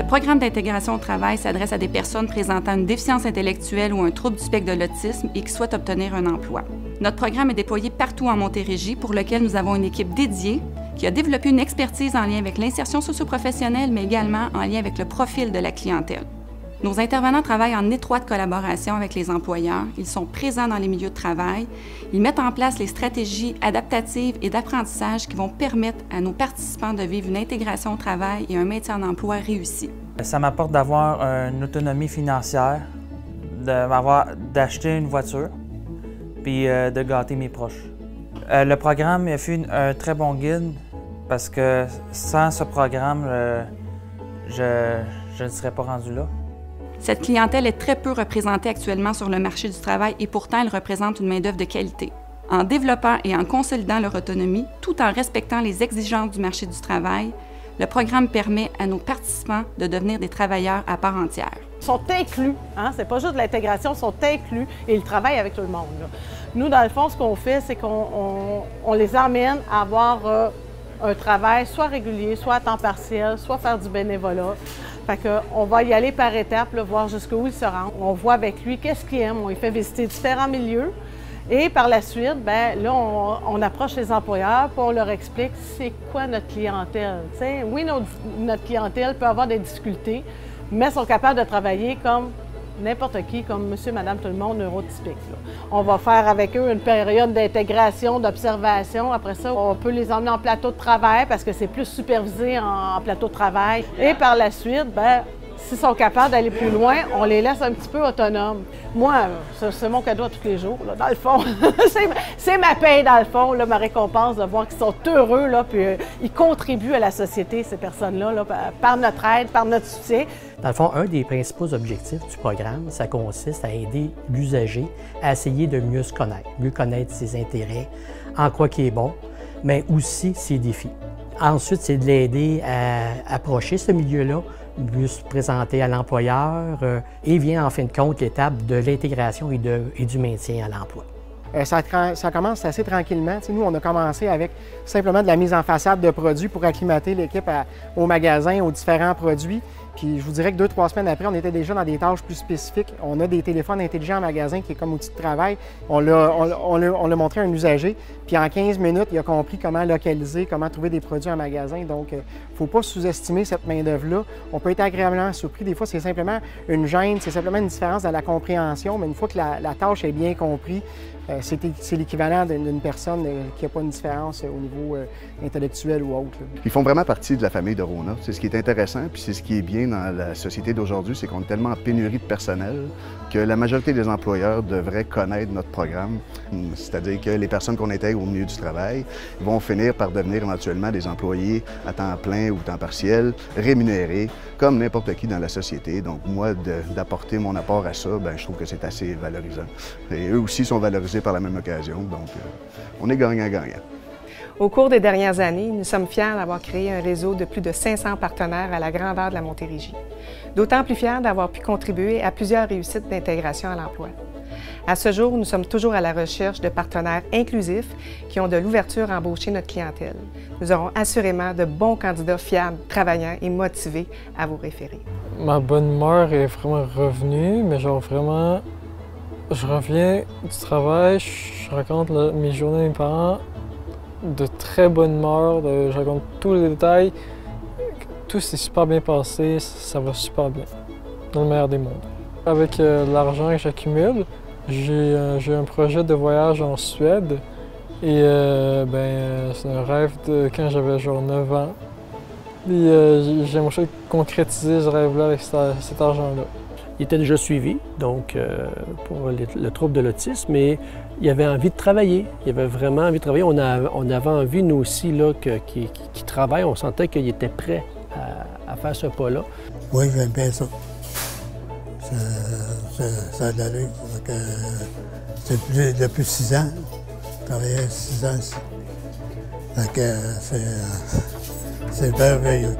programme d'intégration au travail s'adresse à des personnes présentant une déficience intellectuelle ou un trouble du spectre de l'autisme et qui souhaitent obtenir un emploi. Notre programme est déployé partout en Montérégie, pour lequel nous avons une équipe dédiée qui a développé une expertise en lien avec l'insertion socio-professionnelle, mais également en lien avec le profil de la clientèle. Nos intervenants travaillent en étroite collaboration avec les employeurs. Ils sont présents dans les milieux de travail. Ils mettent en place les stratégies adaptatives et d'apprentissage qui vont permettre à nos participants de vivre une intégration au travail et un maintien en emploi réussi. Ça m'apporte d'avoir une autonomie financière, d'acheter une voiture, puis de gâter mes proches. Le programme a fait un très bon guide parce que sans ce programme, je ne serais pas rendu là. Cette clientèle est très peu représentée actuellement sur le marché du travail et pourtant elle représente une main-d'œuvre de qualité. En développant et en consolidant leur autonomie, tout en respectant les exigences du marché du travail, le programme permet à nos participants de devenir des travailleurs à part entière. Ils sont inclus, hein? C'est pas juste de l'intégration, ils sont inclus et ils travaillent avec tout le monde, là. Nous, dans le fond, ce qu'on fait, c'est qu'on les emmène à avoir un travail soit régulier, soit à temps partiel, soit faire du bénévolat. Fait qu'on va y aller par étapes, là, voir jusqu'où il se rend. On voit avec lui qu'est-ce qu'il aime, on lui fait visiter différents milieux. Et par la suite, bien, là, on approche les employeurs et on leur explique c'est quoi notre clientèle. T'sais, oui, notre clientèle peut avoir des difficultés, mais ils sont capables de travailler comme n'importe qui, comme monsieur, madame, tout le monde, neurotypique. Là. On va faire avec eux une période d'intégration, d'observation. Après ça, on peut les emmener en plateau de travail parce que c'est plus supervisé en plateau de travail. Et par la suite, bien, s'ils sont capables d'aller plus loin, on les laisse un petit peu autonomes. Moi, c'est mon cadeau à tous les jours, là, dans le fond. c'est ma paye, dans le fond, là, ma récompense de voir qu'ils sont heureux, là, puis ils contribuent à la société, ces personnes-là, là, par notre aide, par notre soutien. Dans le fond, un des principaux objectifs du programme, ça consiste à aider l'usager à essayer de mieux se connaître, mieux connaître ses intérêts, en quoi il est bon, mais aussi ses défis. Ensuite, c'est de l'aider à approcher ce milieu-là, mieux se présenter à l'employeur et vient en fin de compte l'étape de l'intégration et du maintien à l'emploi. Ça commence assez tranquillement. T'sais, nous, on a commencé avec simplement de la mise en façade de produits pour acclimater l'équipe au magasin, aux différents produits. Puis je vous dirais que 2-3 semaines après, on était déjà dans des tâches plus spécifiques. On a des téléphones intelligents en magasin qui est comme outil de travail. On l'a montré à un usager. Puis en 15 minutes, il a compris comment localiser, comment trouver des produits en magasin. Donc, il ne faut pas sous-estimer cette main-d'œuvre-là. On peut être agréablement surpris. Des fois, c'est simplement une gêne, c'est simplement une différence dans la compréhension. Mais une fois que la tâche est bien comprise, c'est l'équivalent d'une personne qui n'a pas une différence au niveau intellectuel ou autre. Là. Ils font vraiment partie de la famille de Rona. C'est ce qui est intéressant, puis c'est ce qui est bien dans la société d'aujourd'hui, c'est qu'on est tellement en pénurie de personnel que la majorité des employeurs devraient connaître notre programme. C'est-à-dire que les personnes qu'on intègre au milieu du travail vont finir par devenir éventuellement des employés à temps plein ou temps partiel, rémunérés, comme n'importe qui dans la société. Donc moi, d'apporter mon apport à ça, bien, je trouve que c'est assez valorisant. Et eux aussi sont valorisés par la même occasion, donc on est gagnant-gagnant. Au cours des dernières années, nous sommes fiers d'avoir créé un réseau de plus de 500 partenaires à la grandeur de la Montérégie. D'autant plus fiers d'avoir pu contribuer à plusieurs réussites d'intégration à l'emploi. À ce jour, nous sommes toujours à la recherche de partenaires inclusifs qui ont de l'ouverture à embaucher notre clientèle. Nous aurons assurément de bons candidats fiables, travaillants et motivés à vous référer. Ma bonne humeur est vraiment revenue, mais genre vraiment, je reviens du travail, je raconte mes journées à mes parents, de très bonne humeur, je raconte tous les détails. Tout s'est super bien passé, ça va super bien, dans le meilleur des mondes. Avec l'argent que j'accumule, j'ai un projet de voyage en Suède et c'est un rêve de quand j'avais genre 9 ans. J'aimerais concrétiser ce rêve-là avec cet argent-là. Il était déjà suivi, donc pour le trouble de l'autisme, mais il avait envie de travailler. Il avait vraiment envie de travailler. On avait envie, nous aussi, qu'il travaille. On sentait qu'il était prêt à faire ce pas-là. Oui, j'aime bien ça. Ça a de l'allure. C'est depuis 6 ans. Je travaillais 6 ans ici. C'est merveilleux.